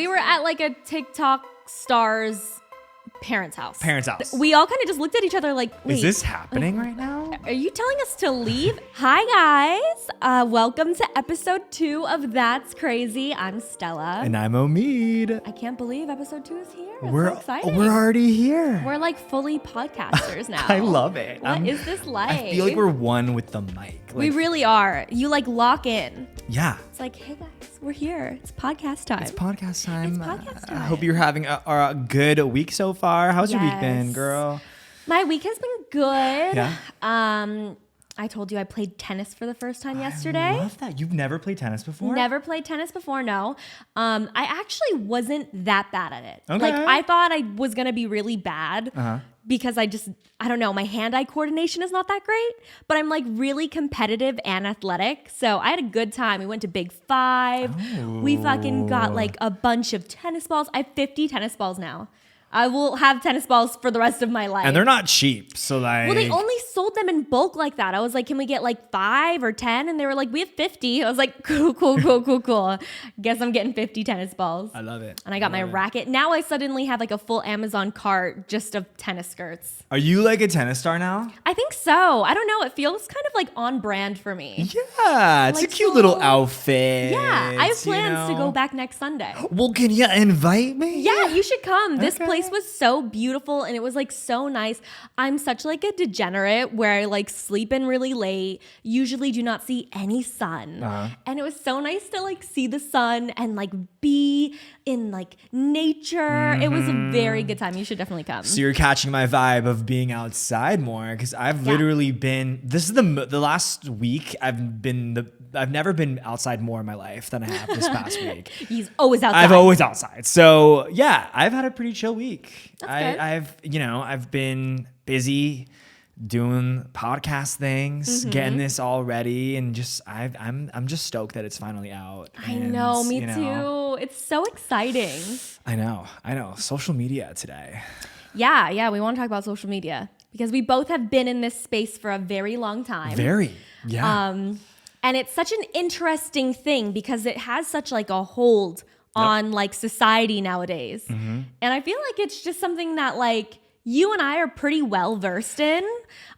We were at like a TikTok star's parents' house. We all kind of just looked at each other like, wait. Is this happening right now? Are you telling us to leave? Hi, guys. Welcome to episode 2 of That's Crazy. I'm Stella. And I'm Omid. I can't believe episode 2 is here. It's We're so exciting. We're already here. We're like fully podcasters now. I love it. What is this like? I feel like we're one with the mic. Like, we really are. You like lock in. Yeah. It's like, hey guys, we're here. It's podcast time. It's podcast time. It's podcast time. I hope you're having a good week so far. How's your week been, girl? My week has been good. Yeah. I told you I played tennis for the first time yesterday. I love that. You've never played tennis before? Never played tennis before, no. I actually wasn't that bad at it. Okay. Like, I thought I was going to be really bad because I don't know, my hand-eye coordination is not that great, but I'm like really competitive and athletic. So I had a good time. We went to Big Five. Oh. We fucking got like a bunch of tennis balls. I have 50 tennis balls now. I will have tennis balls for the rest of my life. And they're not cheap, so like... Well, they only sold them in bulk like that. I was like, can we get like 5 or 10? And they were like, we have 50. I was like, cool. Guess I'm getting 50 tennis balls. I love it. And I got my racket. Now I suddenly have like a full Amazon cart just of tennis skirts. Are you like a tennis star now? I think so. I don't know. It feels kind of like on brand for me. Yeah, it's Like, a cute so- little outfit. Yeah, I have plans to go back next Sunday. Well, can you invite me? Yeah, you should come. This Okay. place was so beautiful and it was like so nice. I'm such like a degenerate where I like sleep in really late, usually do not see any sun. And it was so nice to like see the sun and like be in like nature. It was a very good time. You should definitely come. So you're catching my vibe of being outside more, because I've literally been. This is the last week I've never been outside more in my life than I have this past week. He's always outside. I've always outside. So yeah, I've had a pretty chill week. That's good. I've been busy doing podcast things, getting this all ready, and I'm just stoked that it's finally out. I And, know, me too. It's so exciting. I know. Social media today. Yeah, we want to talk about social media because we both have been in this space for a very long time. And it's such an interesting thing because it has such like a hold on like society nowadays. And I feel like it's just something that like you and I are pretty well versed in.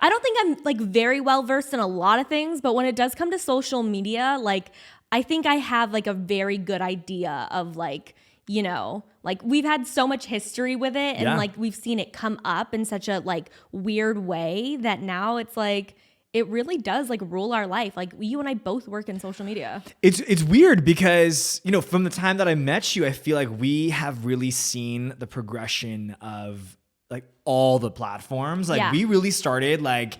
I don't think I'm like very well versed in a lot of things, but when it does come to social media, like I think I have like a very good idea of like, you know, like we've had so much history with it and like we've seen it come up in such a like weird way that now it's like it really does like rule our life. Like you and I both work in social media. It's weird because, you know, from the time that I met you, I feel like we have really seen the progression of like all the platforms. Like we really started like,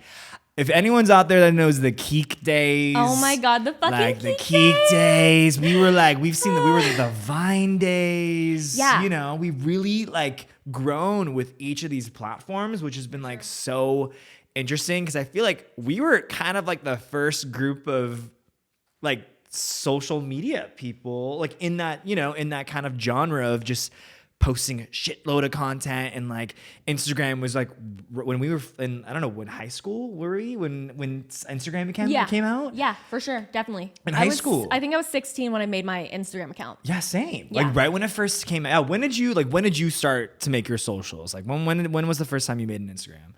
if anyone's out there that knows the Keek days. Oh my God, the fucking like the Keek Keek days. We were like, we were the Vine days. Yeah. You know, we've really like grown with each of these platforms, which has been like so interesting because I feel like we were kind of like the first group of like social media people, like in that, you know, in that kind of genre of just posting a shitload of content. And like Instagram was like when we were in, I don't know, when high school were we when Instagram came out? Yeah, for sure. Definitely. In high school. I think I was 16 when I made my Instagram account. Yeah, same. Yeah. Like right when it first came out. When did you start to make your socials? Like when was the first time you made an Instagram?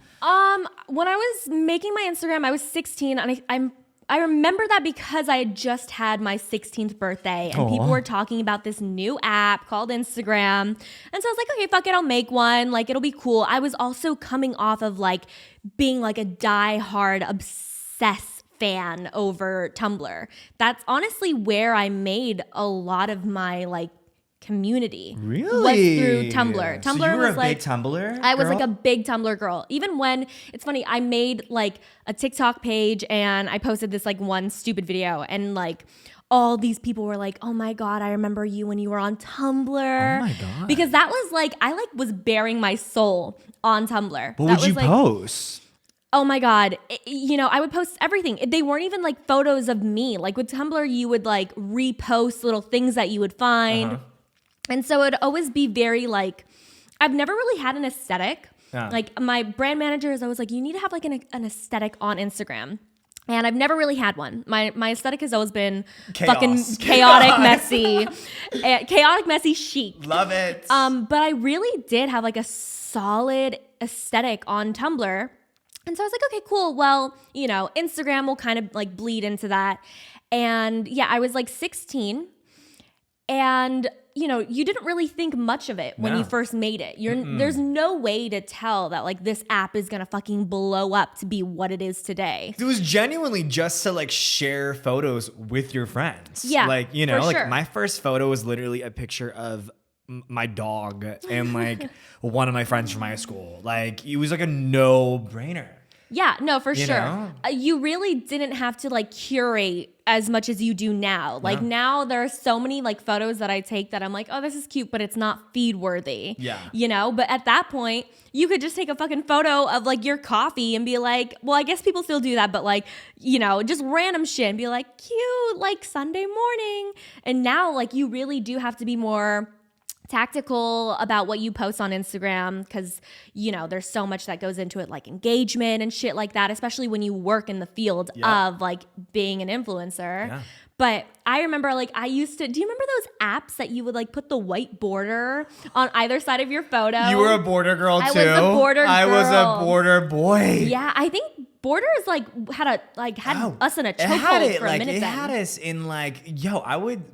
When I was making my Instagram, I was 16 and I remember that because I had just had my 16th birthday and people were talking about this new app called Instagram. And so I was like, okay, fuck it, I'll make one. Like, it'll be cool. I was also coming off of like being like a diehard obsessed fan over Tumblr. That's honestly where I made a lot of my like community. Really? Was through Tumblr. So Tumblr you were was a like big Tumblr I was girl? like a big Tumblr girl. Even when it's funny, I made like a TikTok page and I posted this like one stupid video and like all these people were like, "Oh my God, I remember you when you were on Tumblr." Oh my God. Because that was like I like was bearing my soul on Tumblr. What That would you was, like, post? Oh my God. You know, I would post everything. They weren't even like photos of me. Like with Tumblr, you would like repost little things that you would find. And so it would always be very like, I've never really had an aesthetic. Yeah. Like my brand manager is always like, you need to have like an aesthetic on Instagram. And I've never really had one. My aesthetic has always been Chaos. fucking chaotic, messy, chaotic, messy chic. Love it. But I really did have like a solid aesthetic on Tumblr. And so I was like, okay, cool. Well, you know, Instagram will kind of like bleed into that. And yeah, I was like 16. And, you know, you didn't really think much of it when you first made it. There's no way to tell that like this app is going to fucking blow up to be what it is today. It was genuinely just to like share photos with your friends. Yeah, like, you know, for like sure. my first photo was literally a picture of my dog and like one of my friends from high school. Like it was like a no-brainer. Yeah, no, for You sure. know? You really didn't have to like curate as much as you do now. Like now there are so many like photos that I take that I'm like, oh, this is cute, but it's not feed worthy. Yeah. You know, but at that point you could just take a fucking photo of like your coffee and be like, well, I guess people still do that, but like, you know, just random shit and be like, cute, like Sunday morning. And now like you really do have to be more tactical about what you post on Instagram because, you know, there's so much that goes into it, like engagement and shit like that, especially when you work in the field of like being an influencer. Yeah. But I remember like do you remember those apps that you would like put the white border on either side of your photo? You were a border girl too. I was a border girl. I was a border boy. Yeah, I think Borders like had us in a chokehold for a minute. It had us in like, yo,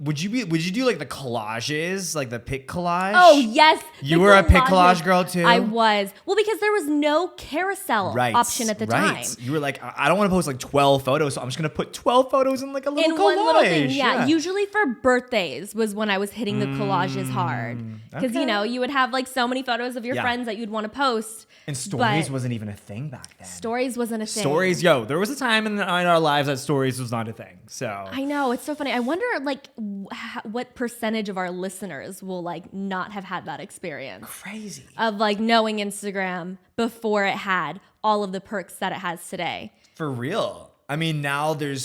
would you do like the collages, like the pic collage? Oh yes. You were a pic collage girl too? I was. Well, because there was no carousel option at the time. You were like, I don't want to post like 12 photos, so I'm just gonna put 12 photos in like a little collage. One little thing. Yeah. Usually for birthdays was when I was hitting the collages hard. Because you know, you would have like so many photos of your friends that you'd want to post. And stories wasn't even a thing back then. Stories wasn't a thing. Stories, yo, there was a time in our lives that stories was not a thing. So I know, it's so funny. I wonder like what percentage of our listeners will like not have had that experience. Crazy. Of like knowing Instagram before it had all of the perks that it has today. For real. I mean, now you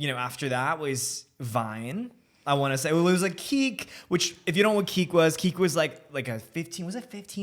know, after that was Vine. I want to say it was like Keek, which if you don't know what Keek was like a 15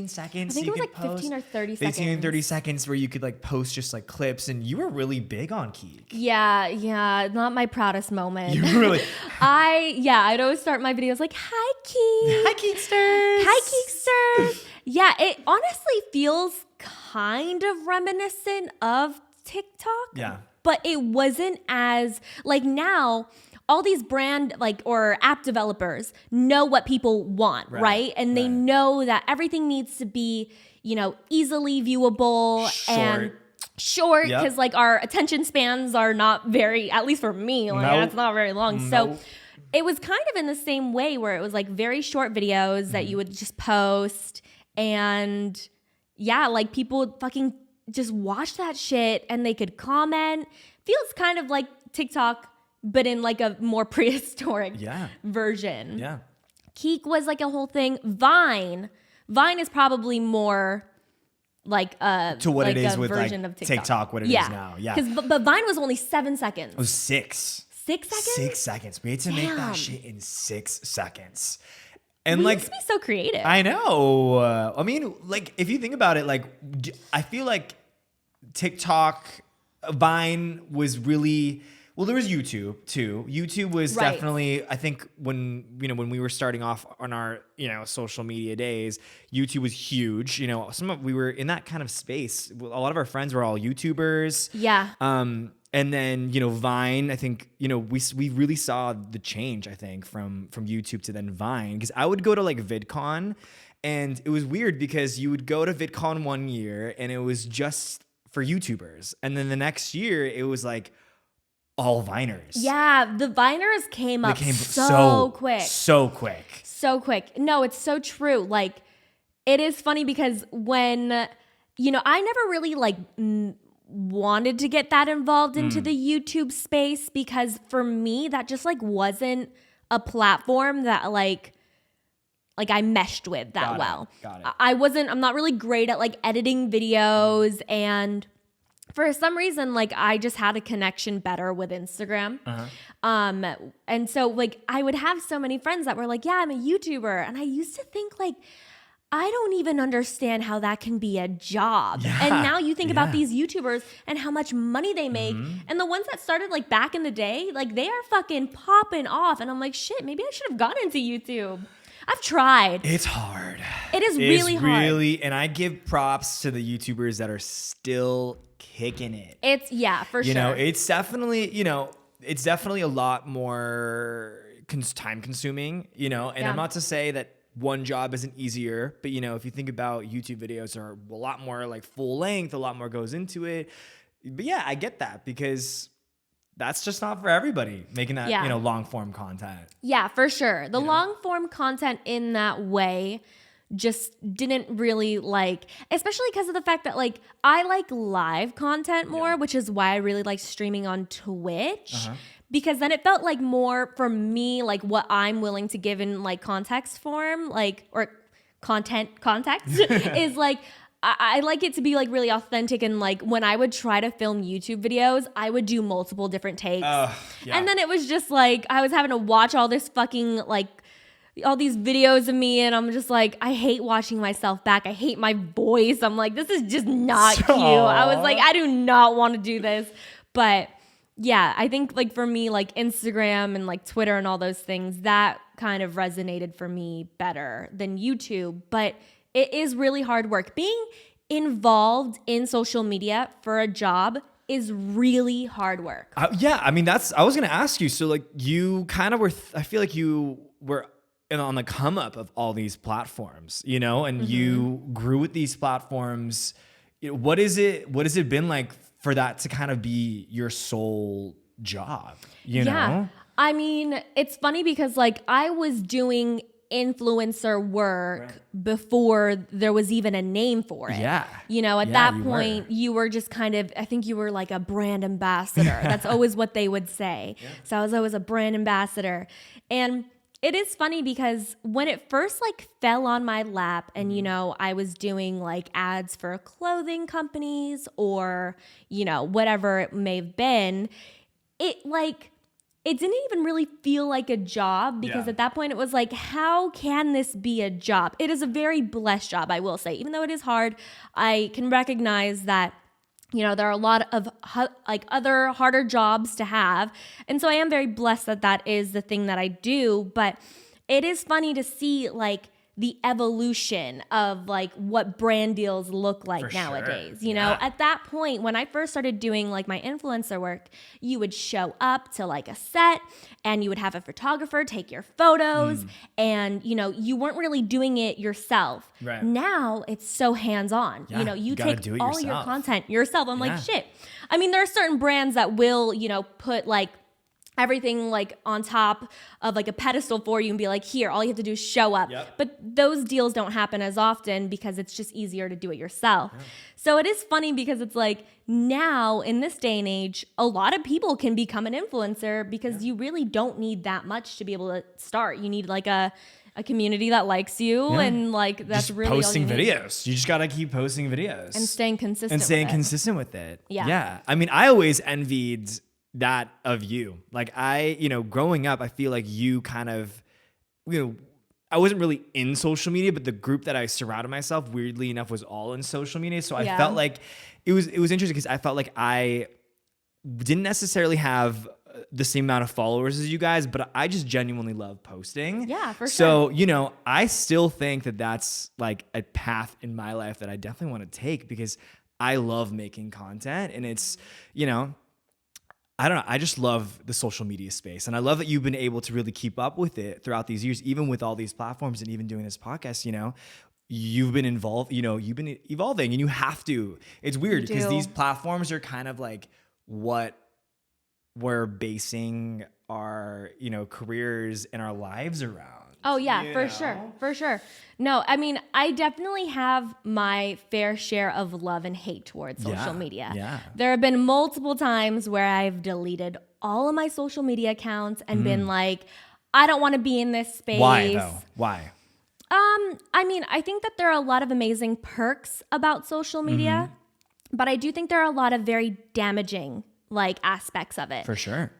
seconds? I think it was like 15 or 30 seconds. 15 and 30 seconds where you could like post just like clips, and you were really big on Keek. Yeah, not my proudest moment. You really I'd always start my videos like, hi Keek. Hi Keeksters. Hi Keeksters. Yeah, it honestly feels kind of reminiscent of TikTok. Yeah. But it wasn't as like now all these brand like or app developers know what people want, right? And they know that everything needs to be, you know, easily viewable and short because like our attention spans are not very, at least for me, like that's not very long. So it was kind of in the same way where it was like very short videos that you would just post, and yeah, like people would fucking just watch that shit and they could comment. Feels kind of like TikTok, but in like a more prehistoric version. Yeah. Keek was like a whole thing. Vine is probably more like to what like it is a with version like of TikTok. what it is now. Yeah. But Vine was only 7 seconds. It was 6. 6 seconds? 6 seconds. We had to make that shit in 6 seconds. And we used to be so creative. I know. I mean, like if you think about it, like I feel like TikTok, Vine was really, well, there was YouTube too. YouTube was definitely, I think when we were starting off on our, you know, social media days, YouTube was huge. You know, we were in that kind of space. A lot of our friends were all YouTubers. Yeah. And then, you know, Vine, I think, you know, we really saw the change, I think, from YouTube to then Vine. Because I would go to like VidCon, and it was weird because you would go to VidCon one year and it was just for YouTubers. And then the next year it was like all Viners. Yeah, the Viners came up so quick. So quick. So quick. No, it's so true. Like, it is funny because when, you know, I never really like wanted to get that involved into the YouTube space because for me, that just like wasn't a platform that like I meshed with that well. Got it. I'm not really great at like editing videos, and for some reason, like I just had a connection better with Instagram. And so like I would have so many friends that were like, yeah, I'm a YouTuber. And I used to think like, I don't even understand how that can be a job. Yeah, and now you think about these YouTubers and how much money they make. And the ones that started like back in the day, like they are fucking popping off. And I'm like, shit, maybe I should have gone into YouTube. I've tried. It's hard. It is really hard. And I give props to the YouTubers that are still kicking it. It's, for sure. You know, it's definitely a lot more time consuming, you know, and I'm not to say that one job isn't easier, but you know, if you think about YouTube videos are a lot more like full length, a lot more goes into it. But yeah, I get that because that's just not for everybody making that, you know, long form content. Yeah, for sure. The long form content in that way just didn't really like, especially because of the fact that like I like live content more, which is why I really like streaming on Twitch. Because then it felt like more for me, like what I'm willing to give in like context form, like, or context is like, I like it to be like really authentic. And like when I would try to film YouTube videos, I would do multiple different takes. And then it was just like, I was having to watch all this fucking like, all these videos of me, and I'm just like, I hate watching myself back. I hate my voice. I'm like, this is just not cute. I was like, I do not want to do this. But yeah, I think like for me, like Instagram and like Twitter and all those things, that kind of resonated for me better than YouTube. But it is really hard work. Being involved in social media for a job is really hard work. Yeah, I mean, I was going to ask you. So like you kind of were, I feel like you were on the come up of all these platforms, you know, and you grew with these platforms. You know, what has it been like for that to kind of be your sole job, you know? I mean, it's funny because like I was doing influencer work before there was even a name for it. Yeah. You know, at that point, you were just kind of, I think you were like a brand ambassador. That's always what they would say. So I was always a brand ambassador. And it is funny because when it first like fell on my lap and, you know, I was doing like ads for clothing companies or, you know, whatever it may have been, it didn't even really feel like a job because at that point it was like, how can this be a job? It is a very blessed job, I will say. Even though it is hard, I can recognize that, you know, there are a lot of like other harder jobs to have. And so I am very blessed that that is the thing that I do. But it is funny to see like the evolution of like what brand deals look like nowadays. You know, at that point, when I first started doing like my influencer work, you would show up to like a set and you would have a photographer take your photos and, you know, you weren't really doing it yourself. Right. Now it's so hands-on. You know, you take all your content yourself. I'm like, shit. I mean, there are certain brands that will, you know, put like everything like on top of like a pedestal for you and be like, here, all you have to do is show up. But those deals don't happen as often because it's just easier to do it yourself. So it is funny because it's like now in this day and age, a lot of people can become an influencer because you really don't need that much to be able to start. You need like a community that likes you and like that's just really posting all you videos. You just got to keep posting videos and staying consistent with it. Yeah. I mean, I always envied that of you. Like you know, growing up, I feel like you kind of, you know, I wasn't really in social media, but the group that I surrounded myself, weirdly enough, was all in social media. So I felt like it was interesting because I felt like I didn't necessarily have the same amount of followers as you guys, but I just genuinely love posting. Yeah, for sure. So, you know, I still think that that's like a path in my life that I definitely want to take because I love making content and it's, you know, I don't know. I just love the social media space. And I love that you've been able to really keep up with it throughout these years, even with all these platforms and even doing this podcast, you know, you've been involved, you know, you've been evolving and you have to. It's weird because these platforms are kind of like what we're basing our, you know, careers and our lives around. Oh yeah, for sure. No, I mean, I definitely have my fair share of love and hate towards social media. Yeah. There have been multiple times where I've deleted all of my social media accounts and been like, I don't want to be in this space. Why though? Why? I mean, I think that there are a lot of amazing perks about social media, but I do think there are a lot of very damaging like aspects of it. For sure.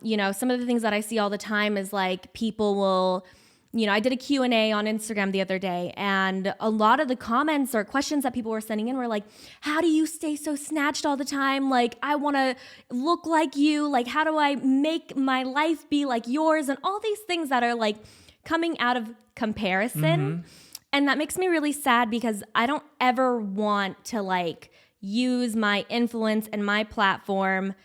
You know, some of the things that I see all the time is like people will I did a Q&A on Instagram the other day, and a lot of the comments or questions that people were sending in were like, how do you stay so snatched all the time? Like, I want to look like you. Like, how do I make my life be like yours? And all these things that are like coming out of comparison. Mm-hmm. And that makes me really sad because I don't ever want to like use my influence and my platform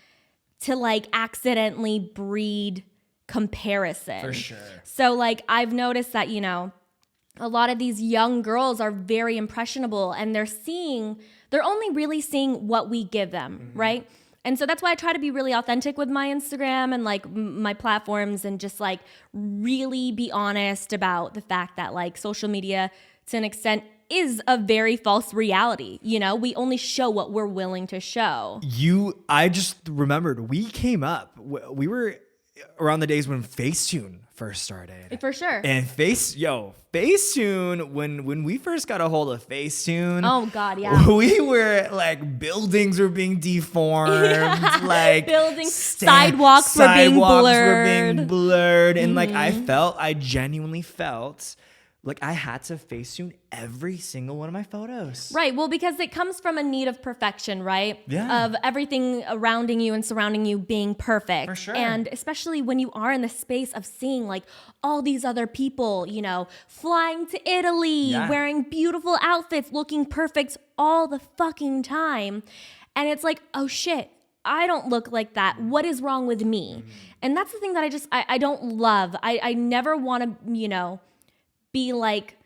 to like accidentally breed comparison. For sure. So like I've noticed that, a lot of these young girls are very impressionable and they're only really seeing what we give them, mm-hmm. right? And so that's why I try to be really authentic with my Instagram and like my platforms and just like really be honest about the fact that like social media to an extent is a very false reality. We only show what we're willing to show. I just remembered we came up, we were around the days when Facetune first started. For sure. And Facetune, when we first got a hold of Facetune. Oh God, yeah. We were like, buildings were being deformed. Yeah. Like buildings, sidewalks were being blurred. And like I genuinely felt like I had to Facetune every single one of my photos. Right. Well, because it comes from a need of perfection, right? Yeah. Of everything surrounding you being perfect. For sure. And especially when you are in the space of seeing like all these other people, flying to Italy, wearing beautiful outfits, looking perfect all the fucking time. And it's like, oh shit, I don't look like that. What is wrong with me? Mm-hmm. And that's the thing that I don't love. I never want to, be like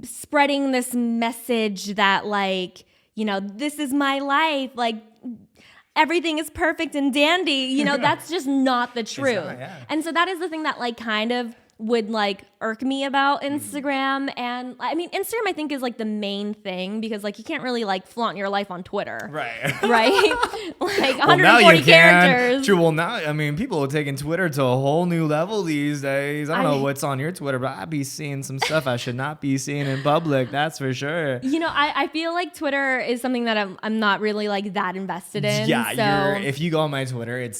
spreading this message that like, this is my life. Like everything is perfect and dandy. That's just not the truth. And so that is the thing that like kind of would like irk me about Instagram. And I mean, Instagram I think is like the main thing because like you can't really like flaunt your life on Twitter. Right. Like 140 characters. True. Well, now, I mean, people are taking Twitter to a whole new level these days. I don't know what's on your Twitter, but I be seeing some stuff I should not be seeing in public. That's for sure. I feel like Twitter is something that I'm not really like that invested in. Yeah. If you go on my Twitter, you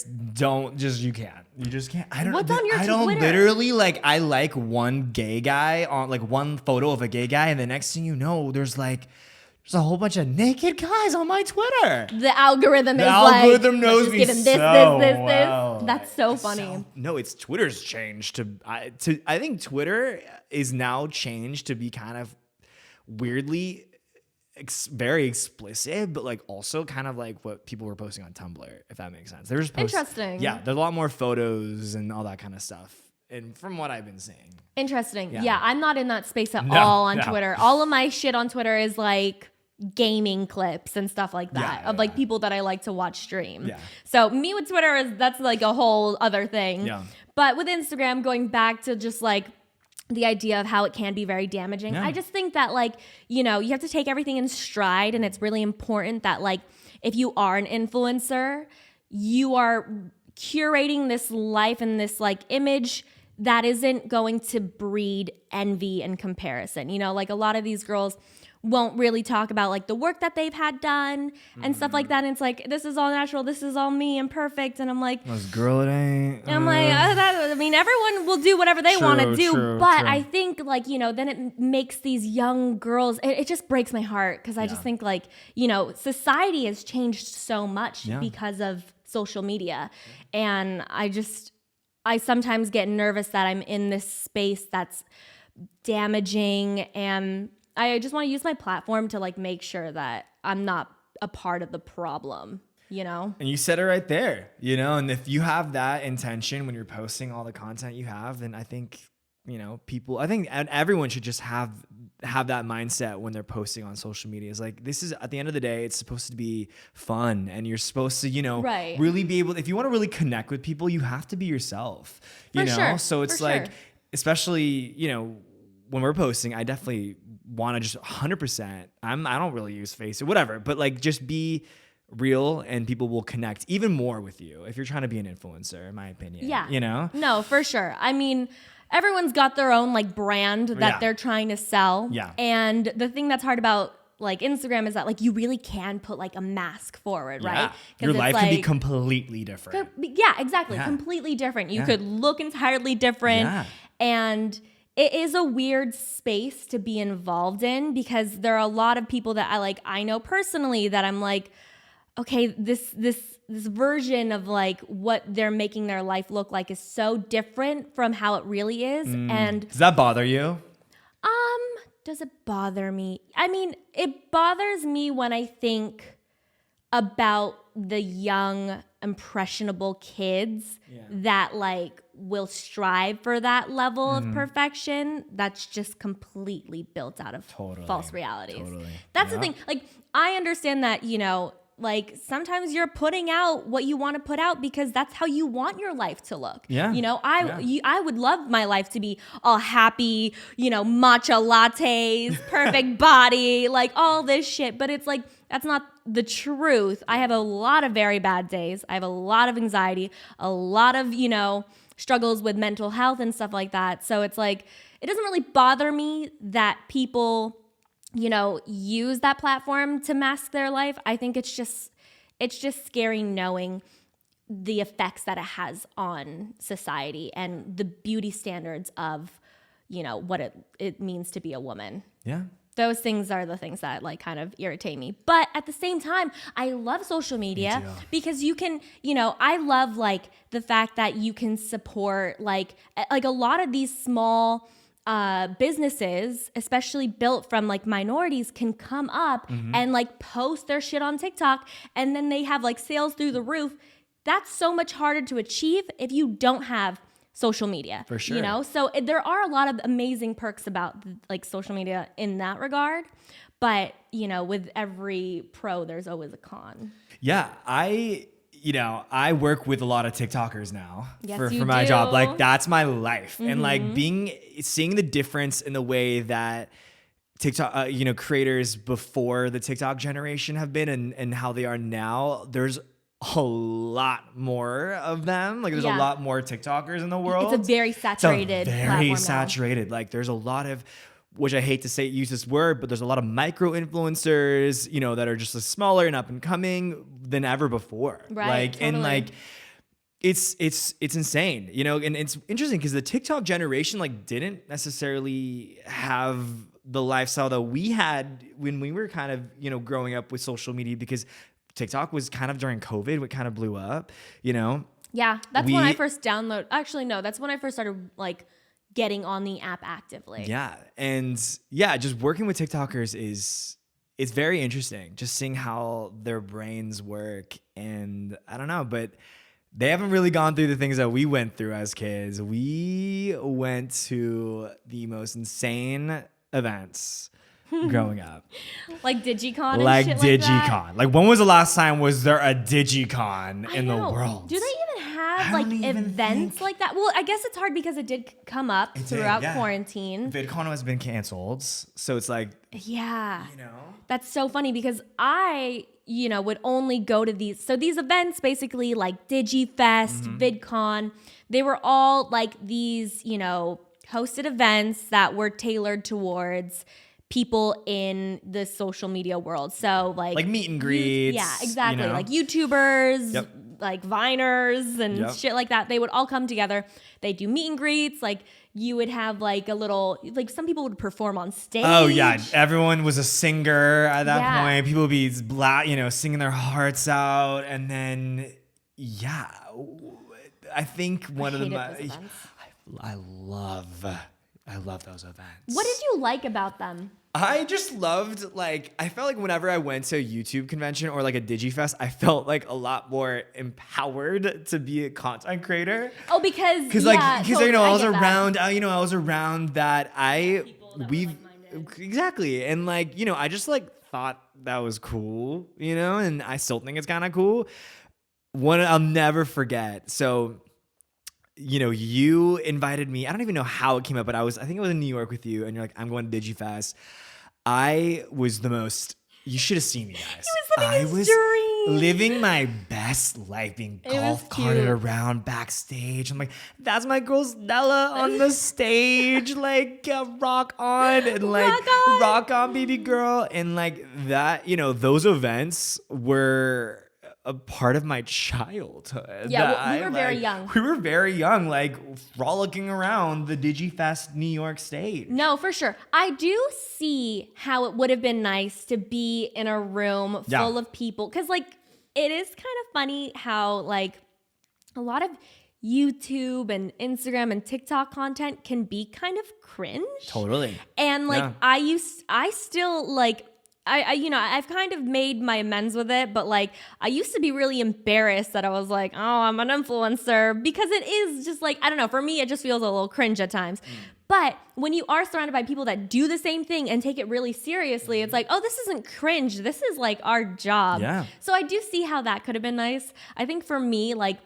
can't. You just can't. What's on your Twitter? I don't literally like, I like one gay guy on like one photo of a gay guy. And the next thing you know, there's a whole bunch of naked guys on my Twitter. The algorithm knows me this. That's so funny. It's Twitter's changed I think Twitter is now changed to be kind of weirdly very explicit, but like also kind of like what people were posting on Tumblr, if that makes sense. Interesting. Yeah, there's a lot more photos and all that kind of stuff. And from what I've been seeing. Interesting. Yeah, I'm not in that space at all on Twitter. All of my shit on Twitter is like gaming clips and stuff like that of like people that I like to watch stream. Yeah. So me with Twitter that's like a whole other thing. Yeah. But with Instagram, going back to just like the idea of how it can be very damaging. I just think that like, you have to take everything in stride, and it's really important that like if you are an influencer, you are curating this life and this like image that isn't going to breed envy and comparison. Like a lot of these girls won't really talk about like the work that they've had done and stuff like that. And it's like, this is all natural. This is all me. I'm perfect. And I'm like, girl, it ain't. I'm like, everyone will do whatever they want to do. But I think like, then it makes these young girls, it just breaks my heart. Cause I just think like, society has changed so much because of social media. And I sometimes get nervous that I'm in this space that's damaging, and I just want to use my platform to like make sure that I'm not a part of the problem, And you said it right there, and if you have that intention when you're posting all the content you have, then I think, I think everyone should just have that mindset when they're posting on social media. It's like, this is, at the end of the day, it's supposed to be fun, and you're supposed to, really be able, if you want to really connect with people, you have to be yourself, Sure. So it's like, especially, when we're posting, I definitely want to just 100%, I don't really use face or whatever, but like just be real, and people will connect even more with you if you're trying to be an influencer, in my opinion. Yeah. No, for sure. I mean, everyone's got their own like brand that they're trying to sell. Yeah. And the thing that's hard about like Instagram is that like you really can put like a mask forward, right? Your life can be completely different. Yeah, exactly. Yeah. Completely different. You could look entirely different. Yeah. And it is a weird space to be involved in because there are a lot of people that I know personally that I'm like, okay, this version of like what they're making their life look like is so different from how it really is. And does that bother you? does it bother me? I mean, it bothers me when I think about the young, impressionable kids that like will strive for that level of perfection that's just completely built out of false realities. That's the thing. Like, I understand that, like sometimes you're putting out what you want to put out because that's how you want your life to look. I would love my life to be all happy, matcha lattes, perfect body, like all this shit. But it's like, that's not the truth. I have a lot of very bad days. I have a lot of anxiety, a lot of, struggles with mental health and stuff like that. So it's like, it doesn't really bother me that people use that platform to mask their life. I think it's just scary knowing the effects that it has on society and the beauty standards of, what it means to be a woman. Yeah. Those things are the things that like kind of irritate me. But at the same time, I love social media because you can, I love like the fact that you can support like a lot of these small businesses, especially built from like minorities, can come up and like post their shit on TikTok, and then they have like sales through the roof. That's so much harder to achieve if you don't have social media. For sure. So there are a lot of amazing perks about like social media in that regard. But, with every pro, there's always a con. Yeah. I work with a lot of TikTokers now for my do. job. Like that's my life. And like seeing the difference in the way that TikTok, creators before the TikTok generation have been and how they are now, there's a lot more of them. Like there's a lot more TikTokers in the world. It's a very saturated saturated. Like there's a lot of, which I hate to use this word, but there's a lot of micro influencers, that are just smaller and up and coming than ever before. Right. Totally. And like, it's insane, and it's interesting because the TikTok generation like didn't necessarily have the lifestyle that we had when we were kind of, growing up with social media, because TikTok was kind of during COVID, what kind of blew up, Yeah, that's when I first downloaded. Actually, no, that's when I first started like getting on the app actively. Yeah, and just working with TikTokers it's very interesting, just seeing how their brains work, and I don't know, but they haven't really gone through the things that we went through as kids. We went to the most insane events growing up. Like DigiCon and like shit DigiCon. like that? Like when was the last time was there a DigiCon in the world? Do they even have like events like that? Well, I guess it's hard because it did come up throughout quarantine. VidCon has been canceled. So it's like, yeah, that's so funny because I, would only go to these. So these events basically like DigiFest, VidCon, they were all like these, hosted events that were tailored towards people in the social media world. So like meet and greets. Yeah, exactly. Like YouTubers, like Viners and shit like that. They would all come together. They do meet and greets. Like you would have like a little, like some people would perform on stage. Oh yeah. Everyone was a singer at that point. People would be singing their hearts out. And then, I think one of them, I love those events. What did you like about them? I just loved, I felt like whenever I went to a YouTube convention or like a DigiFest, I felt like a lot more empowered to be a content creator. Oh, because I was around, I was around that exactly. And I just thought that was cool, and I still think it's kind of cool. One I'll never forget. So, you invited me. I don't even know how it came up, but I think I was in New York with you, and you're like, I'm going to DigiFest. I was the most. You should have seen me, guys. I was living my best life, being golf carted around backstage. I'm like, that's my girl Stella on the stage, rock on and rock on, baby girl, and that. Those events were a part of my childhood. Yeah, well, we were very young. We were very young, like frolicking around the DigiFest New York stage. No, for sure. I do see how it would have been nice to be in a room full of people. Because, like, it is kind of funny how, like, a lot of YouTube and Instagram and TikTok content can be kind of cringe. Totally. And, like, I still, like, I've kind of made my amends with it, but like I used to be really embarrassed that I was like, oh, I'm an influencer, because it is just like, I don't know, for me, it just feels a little cringe at times. But when you are surrounded by people that do the same thing and take it really seriously, it's like, oh, this isn't cringe. This is like our job. Yeah. So I do see how that could have been nice. I think for me, like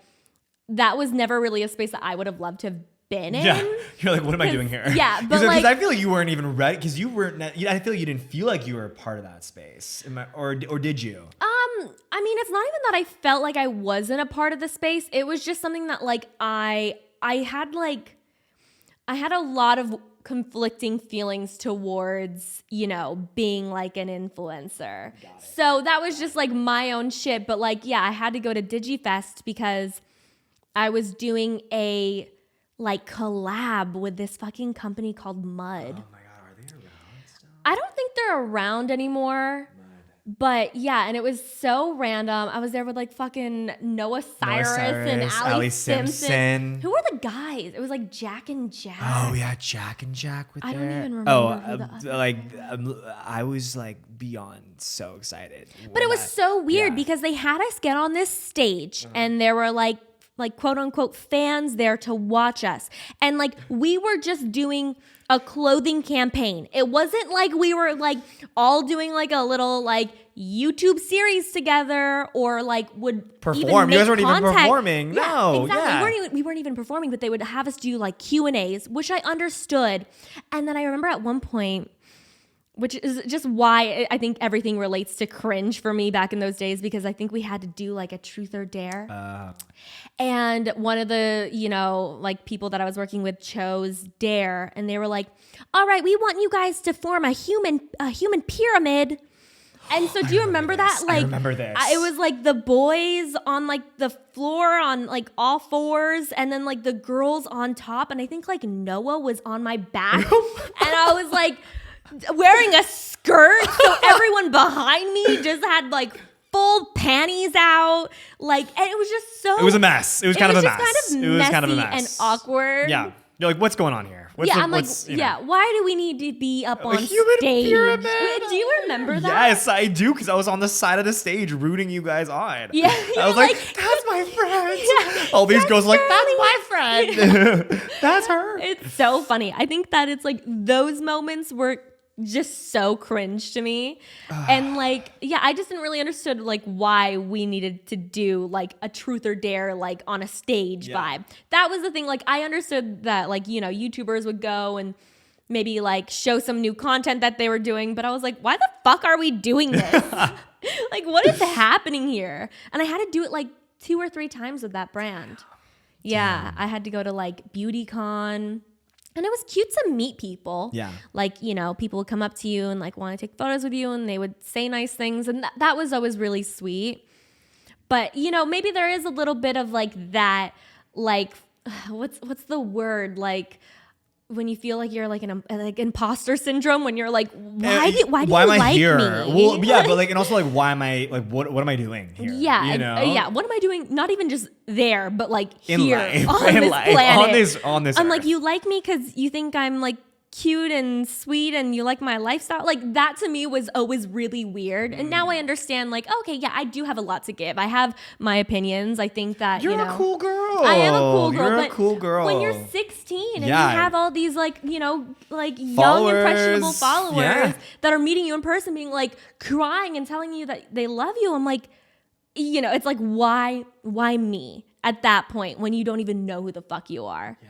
that was never really a space that I would have loved to have been in. Yeah, you're like, what am I doing here? Yeah, but because like, I feel like you weren't even ready, because you weren't. I feel like you didn't feel like you were a part of that space, or did you? I mean, it's not even that I felt like I wasn't a part of the space. It was just something that like I had a lot of conflicting feelings towards, you know, being like an influencer. So that was just like my own shit. But like, yeah, I had to go to DigiFest because I was doing a like collab with this fucking company called Mud. Oh my God, are they around still? I don't think they're around anymore. But yeah, and it was so random. I was there with like fucking Noah Cyrus and Ali Simpson. Who were the guys? It was like Jack and Jack. Oh yeah, Jack and Jack were there. I don't even remember. I was like beyond so excited. But it was so weird because they had us get on this stage and there were like quote unquote fans there to watch us. And like we were just doing a clothing campaign. It wasn't like we were like all doing like a little like YouTube series together or like would perform. You guys weren't even performing. Yeah, no, exactly. Yeah. We weren't even performing, but they would have us do like Q&As, which I understood. And then I remember at one point, which is just why I think everything relates to cringe for me back in those days, because I think we had to do like a truth or dare. And one of the, you know, like people that I was working with chose dare, and they were like, all right, we want you guys to form a human pyramid. And so do you remember that? Like, I remember this. It was like the boys on like the floor on like all fours, and then like the girls on top. And I think like Noah was on my back. And I was like wearing a skirt, so everyone behind me just had like full panties out, like, and it was just so. It was a mess. It was kind of a mess. It was kind of messy and awkward. Yeah, you're like, what's going on here? I'm like, why do we need to be up on stage? Pyramid? Do you remember that? Yes, I do, because I was on the side of the stage rooting you guys on. Yeah, I was like, that's my friend. Yeah, all these girls are like, that's my friend. That's her. It's so funny. I think that it's like those moments were just so cringe to me. And like, yeah, I just didn't really understood like why we needed to do like a truth or dare like on a stage vibe. That was the thing. Like I understood that like, you know, YouTubers would go and maybe like show some new content that they were doing, but I was like, why the fuck are we doing this? Like what is happening here? And I had to do it like 2 or 3 times with that brand. Yeah, I had to go to like BeautyCon. And it was cute to meet people. Yeah. Like, you know, people would come up to you and like want to take photos with you, and they would say nice things. And that was always really sweet. But, you know, maybe there is a little bit of like that, like, what's the word? Like when you feel like you're like like imposter syndrome, when you're like, why do you am like I here? Me? Well, yeah, but like, and also like, why am I like, what am I doing here? Yeah, you know? Yeah. What am I doing? Not even just there, but like in here life, on this planet, on this. I'm earth. like, you like me because you think I'm like cute and sweet and you like my lifestyle. Like that to me was always really weird. And now I understand like, okay, yeah, I do have a lot to give. I have my opinions. I think that you're a cool girl. I am a cool girl. You're a cool girl. When you're 16 and you have all these like, you know, like young impressionable followers that are meeting you in person, being like crying and telling you that they love you, I'm like, you know, it's like, why me at that point when you don't even know who the fuck you are? Yeah.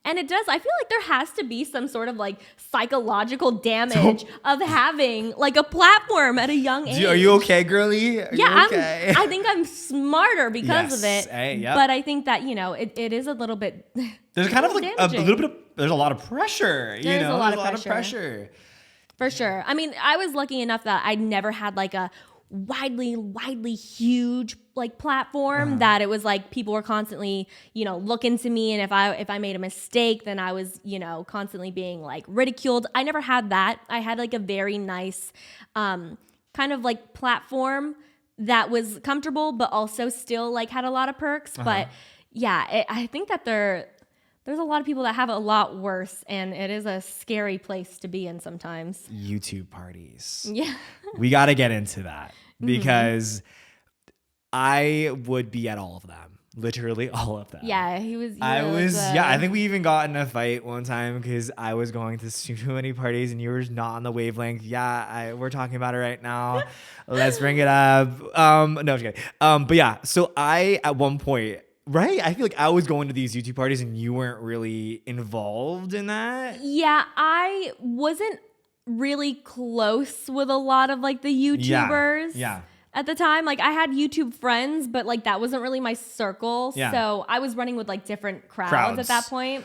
And it does. I feel like there has to be some sort of like psychological damage of having like a platform at a young age. Are you okay, girly? Yeah, okay? I think I'm smarter because of it. Hey, yep. But I think that, you know, it is a little bit. There's kind of like a little bit of. There's a lot of pressure. There's a lot of pressure. For sure. I mean, I was lucky enough that I never had like a widely huge like platform that it was like people were constantly, you know, looking to me, and if I made a mistake, then I was, you know, constantly being like ridiculed. I never had that. I had like a very nice kind of like platform that was comfortable but also still like had a lot of perks. But yeah, I think that there's a lot of people that have it a lot worse, and it is a scary place to be in sometimes. YouTube parties. Yeah. We got to get into that because I would be at all of them. Literally all of them. Yeah, I think we even got in a fight one time because I was going to too many parties and you were not on the wavelength. Yeah, we're talking about it right now. Let's bring it up. No, I'm just kidding. But yeah, so I, at one point, right? I feel like I was going to these YouTube parties and you weren't really involved in that. Yeah, I wasn't really close with a lot of like the YouTubers. Yeah. At the time, like I had YouTube friends, but like that wasn't really my circle. Yeah. So I was running with like different crowds at that point.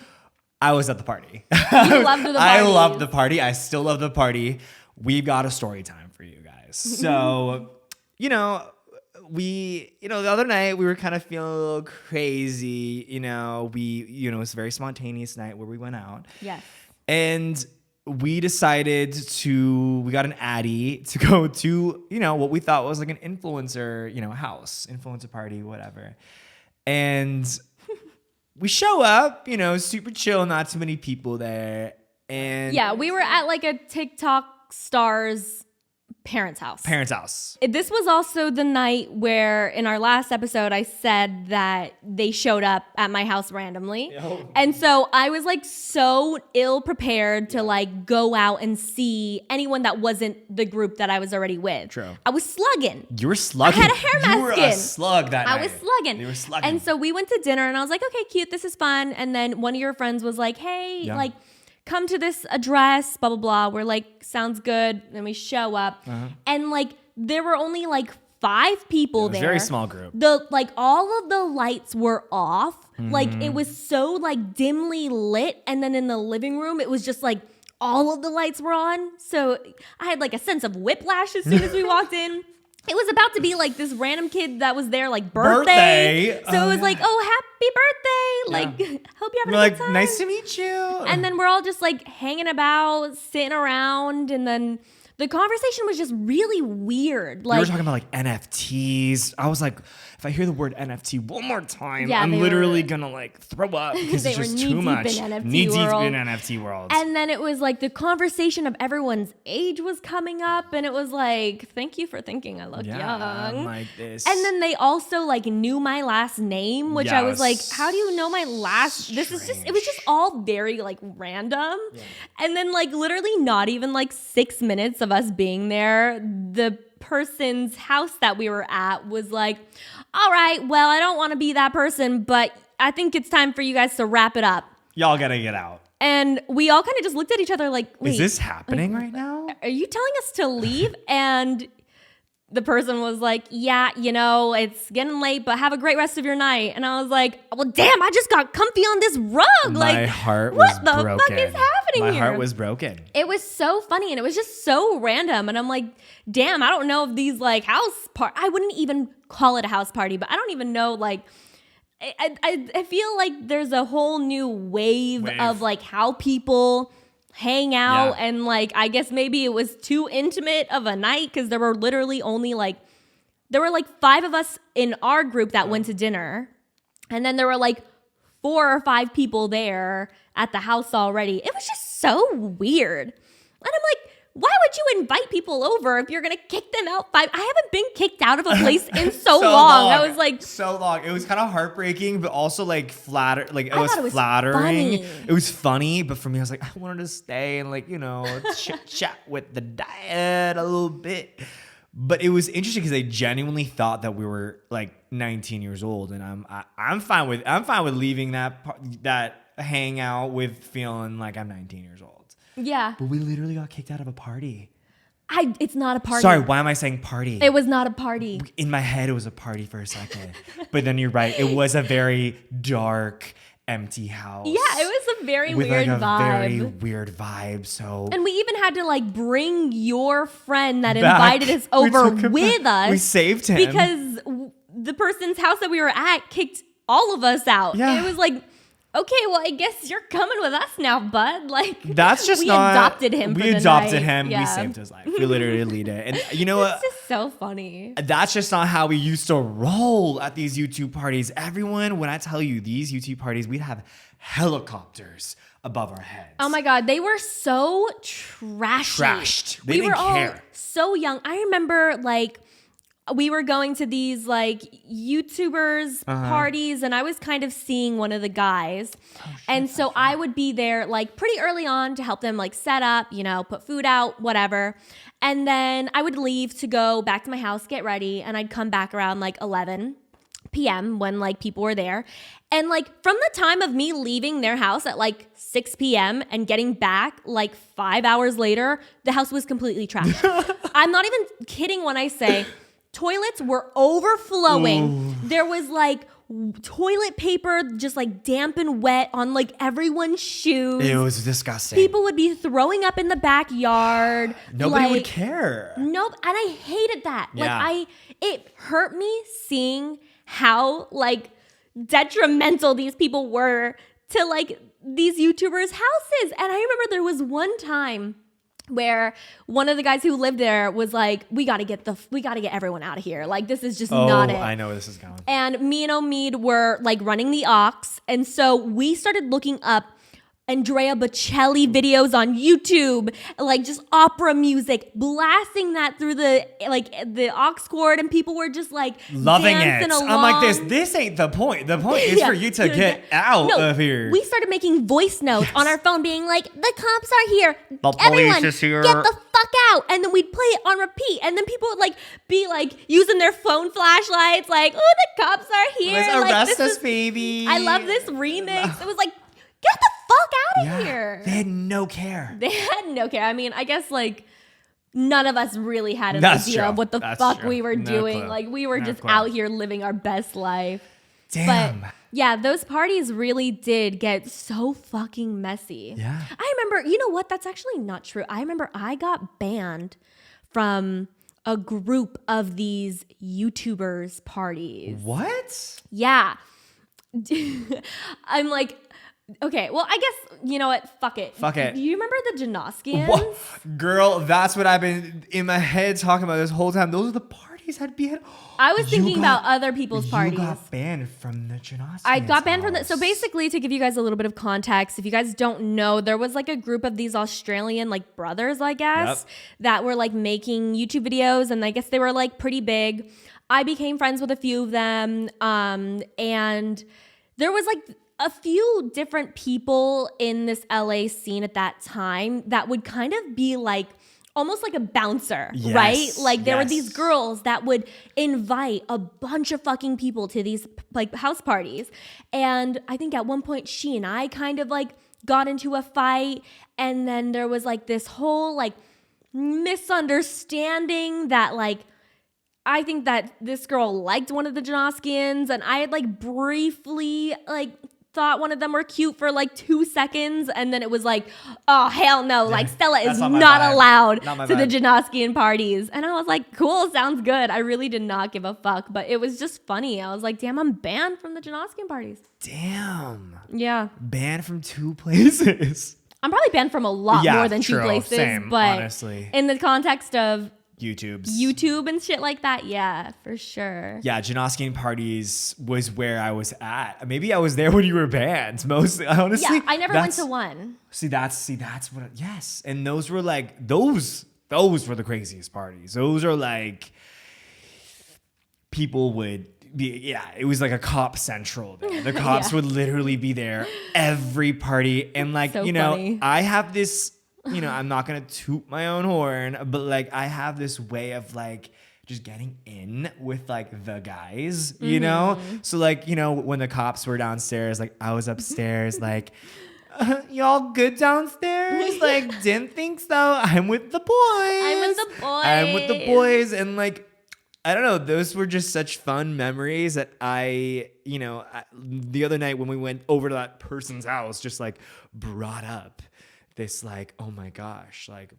I was at the party. You loved the party. I loved the party. I still love the party. We've got a story time for you guys. So, you know, the other night we were kind of feeling a little crazy. You know, it was a very spontaneous night where we went out. Yes. And we decided we got an Addy to go to, you know, what we thought was like an influencer, you know, influencer party, whatever. And we show up, you know, super chill, not too many people there. And yeah, we were at like a TikTok star's parents' house. This was also the night where in our last episode I said that they showed up at my house randomly. And so I was like so ill prepared to like go out and see anyone that wasn't the group that I was already with. True. I was slugging. You were slugging. I had a hair mask You were a slug that night. I was slugging. You were slugging. And so we went to dinner and I was like, okay, cute, this is fun. And then one of your friends was like, hey, like, come to this address, blah, blah, blah. We're like, sounds good. Then we show up. And like, there were only like 5 people there. Very small group. All of the lights were off. Like, it was so like dimly lit. And then in the living room, it was just like all of the lights were on. So I had like a sense of whiplash as soon as we walked in. It was about to be like this random kid that was there, like birthday. So it was like, oh, happy birthday. Like, hope you have a good time. Nice to meet you. And then we're all just like hanging about, sitting around. And then the conversation was just really weird. Like, we were talking about like NFTs. I was like, if I hear the word NFT one more time, Yeah, I'm literally gonna like throw up because They it's were just too much. knee-deep in NFT world. And then it was like the conversation of everyone's age was coming up, and it was like, thank you for thinking I look young. I'm like this. And then they also like knew my last name, which I was like, how do you know my last? It was just all very like random. Yeah. And then like literally not even like 6 minutes of us being there, the person's house that we were at was like, all right, well, I don't want to be that person, but I think it's time for you guys to wrap it up. Y'all gotta get out. And we all kind of just looked at each other like, wait, is this happening right now? Are you telling us to leave? And the person was like, yeah, you know, it's getting late, but have a great rest of your night. And I was like, well, damn, I just got comfy on this rug. My heart was broken. What the fuck is happening here? My heart was broken. It was so funny, and it was just so random. And I'm like, damn, I don't know if these like I wouldn't even call it a house party, but I don't even know, like, I feel like there's a whole new wave of like how people hang out, and like I guess maybe it was too intimate of a night because there were literally only like 5 of us in our group that went to dinner, and then there were like 4 or 5 people there at the house already. It was just so weird. And I'm like, why would you invite people over if you're gonna kick them out? I haven't been kicked out of a place in so long. I was like, so long. It was kind of heartbreaking, but also like flattering. Like it was flattering. Funny. It was funny, but for me, I was like, I wanted to stay and like chat with the dad a little bit. But it was interesting because they genuinely thought that we were like 19 years old, and I'm fine with leaving that hangout with feeling like I'm 19 years old. Yeah. But we literally got kicked out of a party. It's not a party. Sorry, why am I saying party? It was not a party. In my head, it was a party for a second. But then you're right. It was a very dark empty house. Yeah, it was a very with weird like a vibe. very weird vibe. So, and we even had to like bring your friend that back. invited us We over took him with back. us. We saved him because the person's house that we were at kicked all of us out. Yeah. And it was like, okay, well, I guess you're coming with us now, bud. Like, that's just we not. adopted him. We for the adopted night. him. Yeah. We saved his life. We literally did. And you know what? It's just so funny. That's just not how we used to roll at these YouTube parties. Everyone, when I tell you these YouTube parties, we'd have helicopters above our heads. Oh my God, they were so trashy. Trashed. They we didn't were all care. so young. I remember like we were going to these like YouTubers parties, and I was kind of seeing one of the guys. And so I would be there like pretty early on to help them like set up, you know, put food out, whatever. And then I would leave to go back to my house, get ready, and I'd come back around like 11 p.m. when like people were there. And like from the time of me leaving their house at like 6 p.m. and getting back like 5 hours later, the house was completely trashed. I'm not even kidding when I say toilets were overflowing. Ooh. There was like toilet paper just like damp and wet on like everyone's shoes. It was disgusting. People would be throwing up in the backyard. Nobody would care. Nope. And I hated that. Yeah. Like it hurt me seeing how like detrimental these people were to like these YouTubers' houses. And I remember there was one time where one of the guys who lived there was like, we got to get everyone out of here. Like, this is just not it. I know where this is going. And me and Omid were like running the aux. And so we started looking up Andrea Bocelli videos on YouTube, like just opera music, blasting that through the aux cord, and people were just like loving dancing it. along. I'm like, this ain't the point. The point is for you to get out of here. We started making voice notes on our phone being like, the cops are here. The Everyone, police is here. Get the fuck out. And then we'd play it on repeat. And then people would like be like using their phone flashlights like, oh, the cops are here. Let's arrest like, us, baby. I love this remix. It was like, get the fuck out of here. They had no care. They had no care. I mean, I guess like none of us really had an That's idea true. of what the That's fuck true. we were No doing. clue. Like we were No just clue. out here living our best life. Damn. But yeah, those parties really did get so fucking messy. Yeah. I remember, you know what? That's actually not true. I remember I got banned from a group of these YouTubers parties. What? Yeah. I'm like, okay, well, I guess, you know what? Fuck it. Fuck it. Do you remember the Janoskians? Whoa. Girl, that's what I've been in my head talking about this whole time. Those are the parties I'd be at. I was thinking about other people's parties. You got banned from the Janoskians. I got banned from that. So basically, to give you guys a little bit of context, if you guys don't know, there was like a group of these Australian like brothers, I guess, that were like making YouTube videos, and I guess they were like pretty big. I became friends with a few of them, and there was like a few different people in this LA scene at that time that would kind of be like almost like a bouncer, right? Like there were these girls that would invite a bunch of fucking people to these like house parties. And I think at one point she and I kind of like got into a fight. And then there was like this whole like misunderstanding that like, I think that this girl liked one of the Janoskians, and I had like briefly like thought one of them were cute for like 2 seconds, and then it was like, oh hell no, like Stella is not allowed to the Janoskian parties. And I was like, cool, sounds good. I really did not give a fuck, but it was just funny. I was like, damn, I'm banned from the Janoskian parties. Damn. Yeah. Banned from 2 places. I'm probably banned from a lot more than 2 places, same, but honestly. In the context of YouTube and shit like that, yeah, for sure. Yeah, Janoskian parties was where I was at. Maybe I was there when you were banned. Mostly, honestly. Yeah, I never went to one. That's what. Yes, and those were like those were the craziest parties. Those are like people would be. Yeah, it was like a cop central there. The cops would literally be there every party, and like So you know, funny. I have this. You know, I'm not going to toot my own horn, but like I have this way of like just getting in with like the guys, you know? So like, you know, when the cops were downstairs, like I was upstairs, like, y'all good downstairs? Like, didn't think so. I'm with the boys. I'm with the boys. I'm with the boys. And like, I don't know. Those were just such fun memories that the other night when we went over to that person's house, just like brought up this like, oh my gosh, like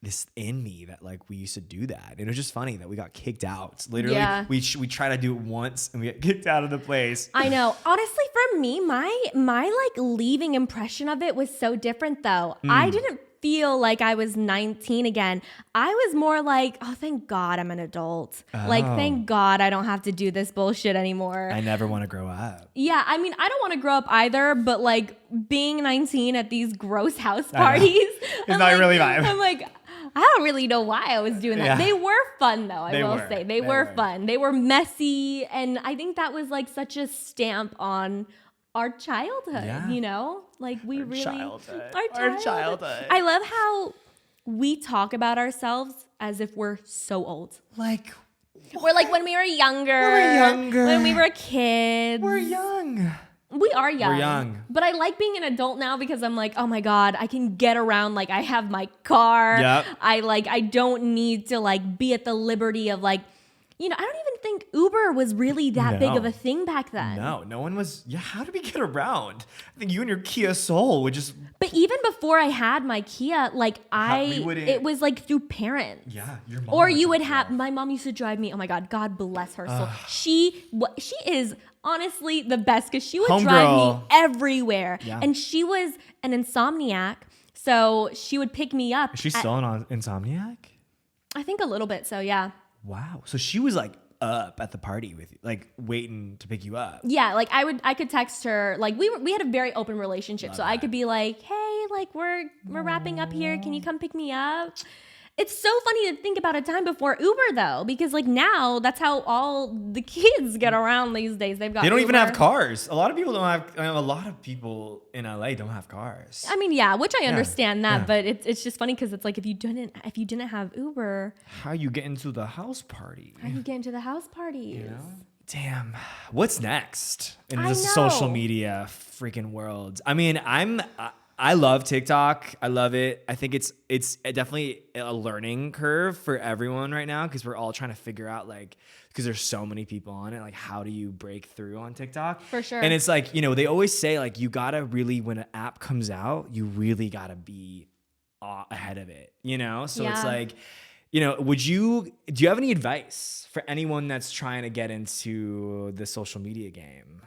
this in me that like we used to do that. And it was just funny that we got kicked out. Literally, we tried to do it once and we got kicked out of the place. I know. Honestly, for me, my like leaving impression of it was so different though. I didn't feel like I was 19 again. I was more like, oh, thank God I'm an adult. Like, thank God I don't have to do this bullshit anymore. I never want to grow up. Yeah, I mean, I don't want to grow up either, but like being 19 at these gross house parties, it's not really vibe. I'm like, I don't really know why I was doing that. Yeah. They were fun though, I will say. They were fun. They were messy. And I think that was like such a stamp on our childhood, you know? Like we our childhood. I love how we talk about ourselves as if we're so old. Like we're like when we were younger. When we were kids. We're young. We are young. We're young. But I like being an adult now because I'm like, oh my God, I can get around. Like I have my car. Yep. I don't need to like be at the liberty of like, I don't even think Uber was really that big of a thing back then. No one was. Yeah, how did we get around? I think you and your Kia Soul would just. But even before I had my Kia, like it was like through parents. Yeah, your mom. Or you would have. My mom used to drive me. Oh my God, God bless her soul. She is honestly the best because she would drive me everywhere, and she was an insomniac, so she would pick me up. Is she still an insomniac? I think a little bit. So yeah. Wow. So she was like up at the party with you, like waiting to pick you up. Yeah, like I could text her. Like we had a very open relationship. I could be like, "Hey, like we're wrapping up here. Can you come pick me up?" It's so funny to think about a time before Uber though, because like now that's how all the kids get around these days. They don't even have cars. A lot of people don't have. A lot of people in LA don't have cars. I mean, yeah, which I understand that, but it's just funny because it's like if you didn't have Uber, how you get into the house party? How you get into the house parties? You know? Damn, what's next in this social media freaking world? I mean, I love TikTok. I love it. I think it's definitely a learning curve for everyone right now because we're all trying to figure out because there's so many people on it. Like, how do you break through on TikTok? For sure. And it's like, they always say like you gotta really, when an app comes out, you really gotta be ahead of it. So it's like, do you have any advice for anyone that's trying to get into the social media game?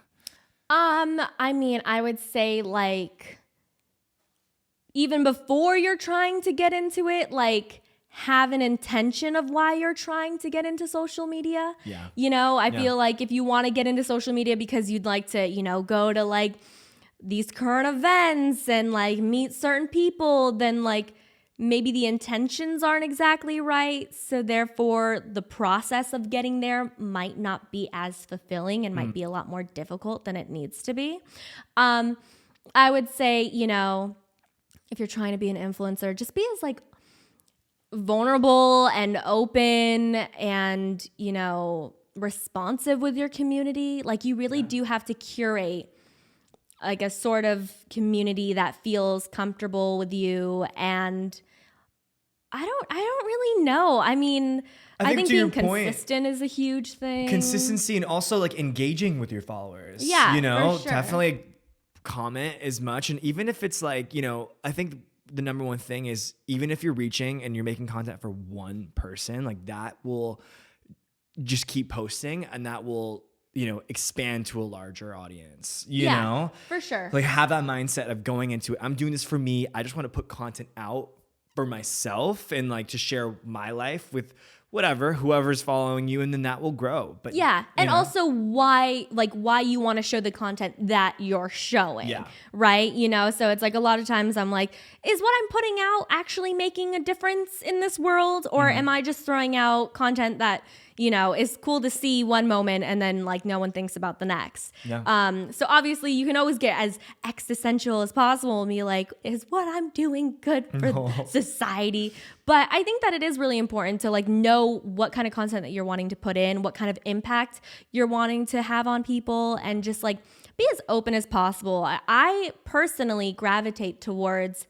I mean, I would say like, even before you're trying to get into it, like have an intention of why you're trying to get into social media. Yeah. I feel like if you want to get into social media because you'd like to, go to like these current events and like meet certain people, then like maybe the intentions aren't exactly right. So therefore the process of getting there might not be as fulfilling and might be a lot more difficult than it needs to be. I would say, if you're trying to be an influencer, just be as like vulnerable and open and, responsive with your community. Like you really do have to curate like a sort of community that feels comfortable with you. And I don't really know. I mean, I think being consistent is a huge thing. Consistency and also like engaging with your followers. Yeah, for sure. Definitely comment as much. And even if it's like, I think the number one thing is even if you're reaching and you're making content for one person, like that will just keep posting and that will, expand to a larger audience, you know? For sure. Like have that mindset of going into it. I'm doing this for me. I just want to put content out for myself and like to share my life with whoever's following you, and then that will grow. But and also why you want to show the content that you're showing, right? So it's like a lot of times I'm like, is what I'm putting out actually making a difference in this world, or am I just throwing out content that is cool to see one moment and then like no one thinks about the next? So obviously you can always get as existential as possible and be like, is what I'm doing good for society? But I think that it is really important to like know what kind of content that you're wanting to put in, what kind of impact you're wanting to have on people, and just like be as open as possible. I personally gravitate towards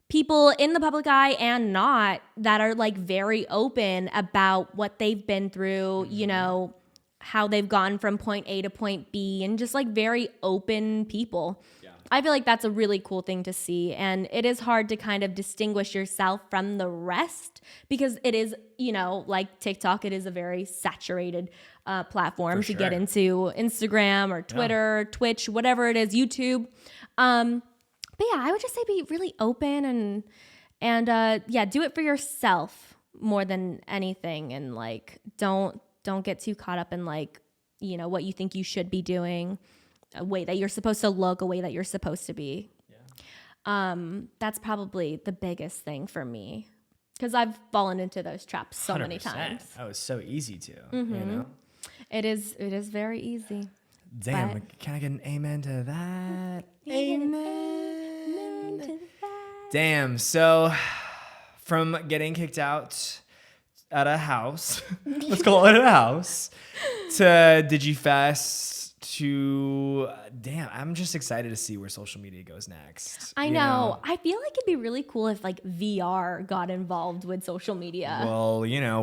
people in the public eye and not that are like very open about what they've been through, you know, how they've gone from point A to point B, and just like very open people. Yeah. I feel like that's a really cool thing to see. And it is hard to kind of distinguish yourself from the rest because it is, you know, like TikTok, it is a very saturated platform to get into. Instagram or Twitter, Twitch, whatever it is, YouTube. But yeah, I would just say be really open and yeah, do it for yourself more than anything. And like, don't get too caught up in like, you know, what you think you should be doing, a way that you're supposed to look, a way that you're supposed to be. Yeah. That's probably the biggest thing for me because I've fallen into those traps so 100%. Many times. That was so easy to, you know? It is very easy. Damn, can I get an amen to that? Amen. Damn. So from getting kicked out at a house, let's call it a house, to DigiFest to, damn, I'm just excited to see where social media goes next. I know. I feel like it'd be really cool if like VR got involved with social media. Well, you know,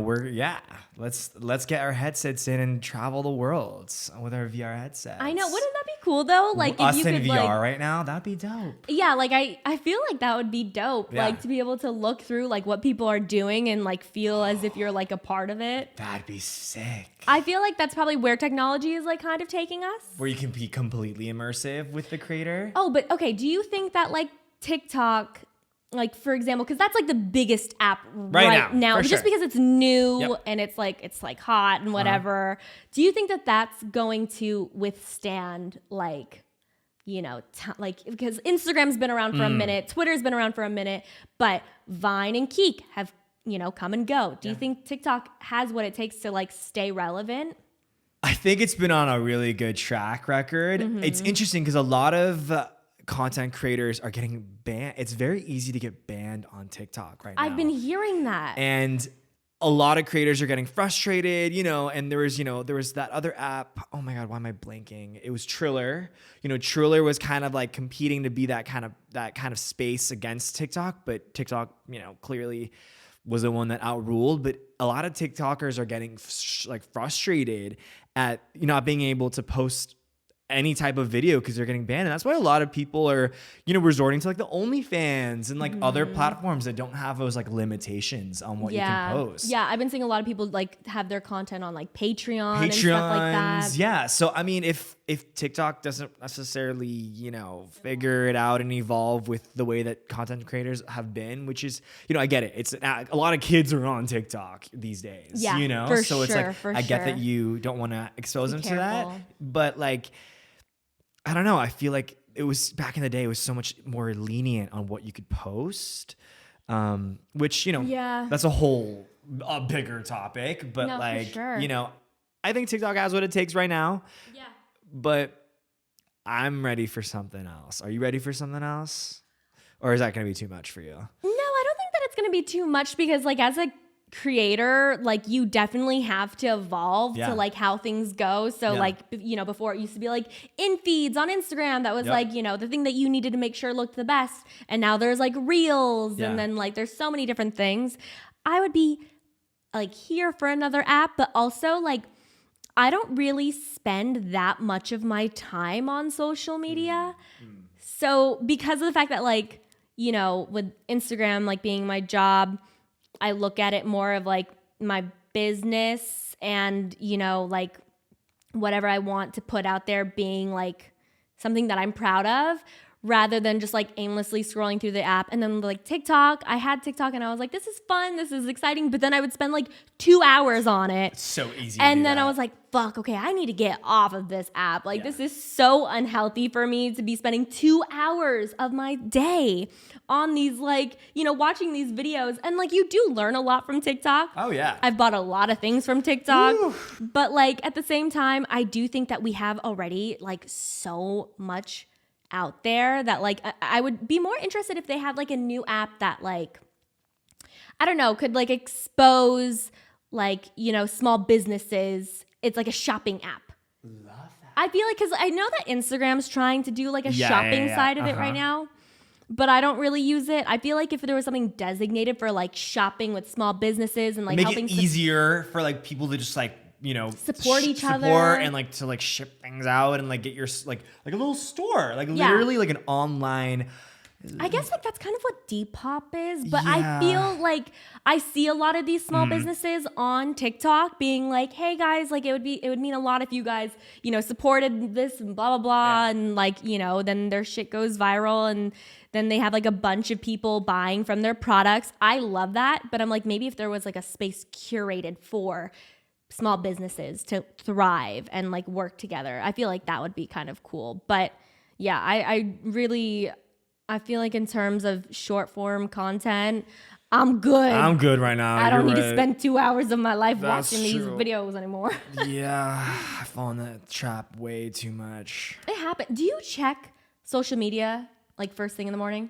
let's get our headsets in and travel the world with our VR headsets. I know. Wouldn't that be cool though? Like us if you in could, VR like, right now, that'd be dope. Yeah, like I feel like that would be dope. Yeah. Like to be able to look through like what people are doing and like feel as if you're like a part of it. That'd be sick. I feel like that's probably where technology is like kind of taking us. Where you can be completely immersive with the creator. Oh, but okay, do you think that like TikTok, like for example, because that's like the biggest app right now just because it's new and it's like hot and whatever. Do you think that that's going to withstand like, you know, like because Instagram's been around for a minute, Twitter's been around for a minute, but Vine and Keek have, you know, come and go. Do you think TikTok has what it takes to like stay relevant? I think it's been on a really good track record. It's interesting because a lot of content creators are getting banned. It's very easy to get banned on TikTok right now. I've been hearing that. And a lot of creators are getting frustrated, you know, and there was that other app. Oh my God, why am I blanking? It was Triller. You know, Triller was kind of like competing to be that kind of space against TikTok, but TikTok, you know, clearly was the one that outruled. But a lot of TikTokers are getting like frustrated at, you know, not being able to post any type of video because they're getting banned. And that's why a lot of people are, you know, resorting to like the OnlyFans and like other platforms that don't have those like limitations on what you can post. Yeah, I've been seeing a lot of people like have their content on like Patreon and stuff like that. Yeah. So I mean, if TikTok doesn't necessarily, you know, figure it out and evolve with the way that content creators have been, which is, you know, I get it. It's a lot of kids are on TikTok these days. Yeah, you know, so it's like I get that you don't want to expose them to that, but like, I don't know. I feel like it was back in the day, it was so much more lenient on what you could post, which, you know, that's a bigger topic. But like, you know, I think TikTok has what it takes right now. Yeah. But I'm ready for something else. Are you ready for something else? Or is that going to be too much for you? No, I don't think that it's going to be too much because like as a creator, like you definitely have to evolve to like how things go. So like, you know, before it used to be like in feeds on Instagram, that was like, you know, the thing that you needed to make sure looked the best. And now there's like reels and then like there's so many different things. I would be like here for another app, but also like I don't really spend that much of my time on social media. So because of the fact that like, you know, with Instagram like being my job, I look at it more of like my business and, you know, like whatever I want to put out there being like something that I'm proud of rather than just like aimlessly scrolling through the app. And then like TikTok, I had TikTok and I was like, this is fun. This is exciting. But then I would spend like 2 hours on it. It's so easy. And then I was like, fuck, okay, I need to get off of this app. Like this is so unhealthy for me to be spending 2 hours of my day on these like, you know, watching these videos. And like you do learn a lot from TikTok. Oh yeah. I've bought a lot of things from TikTok. But like at the same time, I do think that we have already like so much out there that like I would be more interested if they had like a new app that like, I don't know, could like expose like, you know, small businesses. It's like a shopping app. Love that. I feel like, because I know that Instagram's trying to do like a shopping side of it right now. but I don't really use it. I feel like if there was something designated for like shopping with small businesses and like make helping it easier for like people to just like, support each other and like to like ship things out and like get your like a little store, like literally like an online. I guess like that's kind of what Depop is, but I feel like I see a lot of these small businesses on TikTok being like, "Hey guys, like it would mean a lot if you guys, supported this and blah blah blah," and like then their shit goes viral and then they have like a bunch of people buying from their products. I love that, but I'm like maybe if there was like a space curated for small businesses to thrive and like work together, I feel like that would be kind of cool. But yeah, I feel like in terms of short form content, I'm good. I'm good right now. I don't need to spend 2 hours of my life watching these videos anymore. Yeah, I fall in that trap way too much. It happened. Do you check social media like first thing in the morning?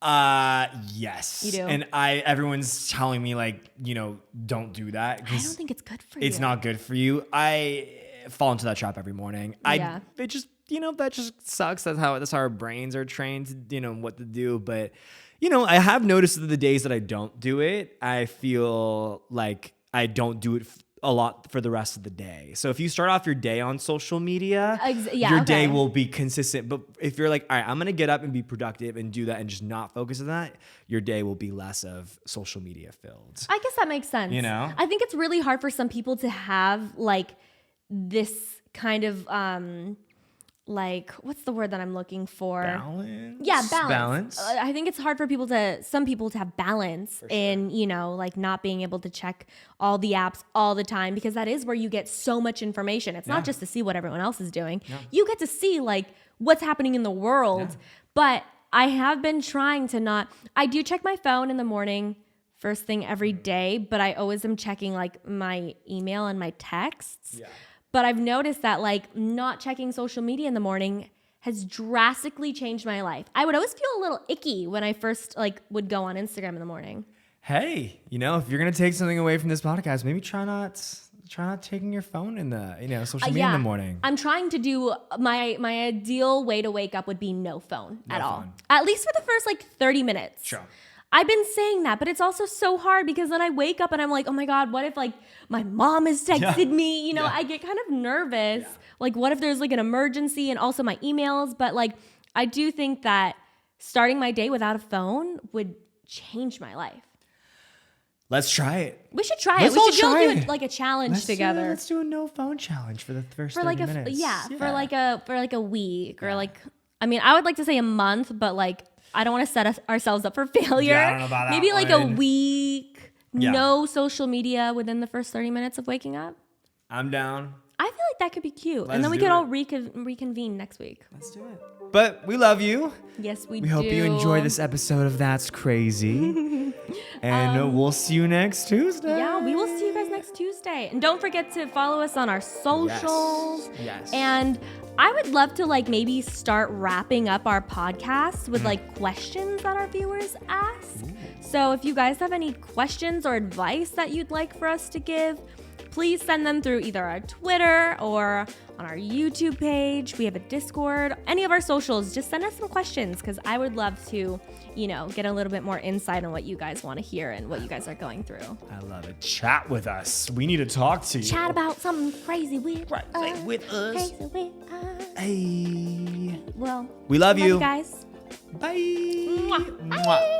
Yes. You do? And everyone's telling me like, don't do that. I don't think it's good for you. It's not good for you. I fall into that trap every morning. It just, that just sucks. That's how our brains are trained to, what to do. But, I have noticed that the days that I don't do it, I feel like I don't do it a lot for the rest of the day. So if you start off your day on social media, your day will be consistent. But if you're like, all right, I'm going to get up and be productive and do that and just not focus on that, your day will be less of social media filled. I guess that makes sense. I think it's really hard for some people to have like this kind of like, what's the word that I'm looking for? Balance? Yeah, balance. I think it's hard for some people to have balance in, like not being able to check all the apps all the time, because that is where you get so much information. It's not just to see what everyone else is doing. Yeah. You get to see like what's happening in the world. Yeah. But I have been trying to I do check my phone in the morning first thing every day, but I always am checking like my email and my texts. Yeah. But I've noticed that like not checking social media in the morning has drastically changed my life. I would always feel a little icky when I first like would go on Instagram in the morning. Hey, if you're going to take something away from this podcast, maybe try not taking your phone in the, social media in the morning. I'm trying to do my ideal way to wake up would be no phone at all. At least for the first like 30 minutes. Sure. I've been saying that, but it's also so hard because then I wake up and I'm like, oh my God, what if like my mom has texted me? I get kind of nervous. Yeah. Like what if there's like an emergency, and also my emails? But like, I do think that starting my day without a phone would change my life. Let's try it. We should try it. We should do it like a challenge together. Let's do a no phone challenge for the first 30 minutes. For like a week or like, I mean, I would like to say a month, but like, I don't want to set ourselves up for failure. Yeah, I don't know about that. Maybe like a week, no social media within the first 30 minutes of waking up. I'm down. I feel like that could be cute. And then we could all reconvene next week. Let's do it. But we love you. Yes, we do. We hope you enjoy this episode of That's Crazy. And we'll see you next Tuesday. Yeah, we will see you guys next Tuesday. And don't forget to follow us on our socials. Yes. And I would love to like maybe start wrapping up our podcast with like questions that our viewers ask. Ooh. So if you guys have any questions or advice that you'd like for us to give, please send them through either our Twitter or on our YouTube page. We have a Discord, any of our socials. Just send us some questions because I would love to, get a little bit more insight on what you guys want to hear and what you guys are going through. I love it. Chat with us. We need to talk to you. Chat about something crazy with us. Crazy with us. Hey. Well, we love you guys. Bye. Mwah. Bye.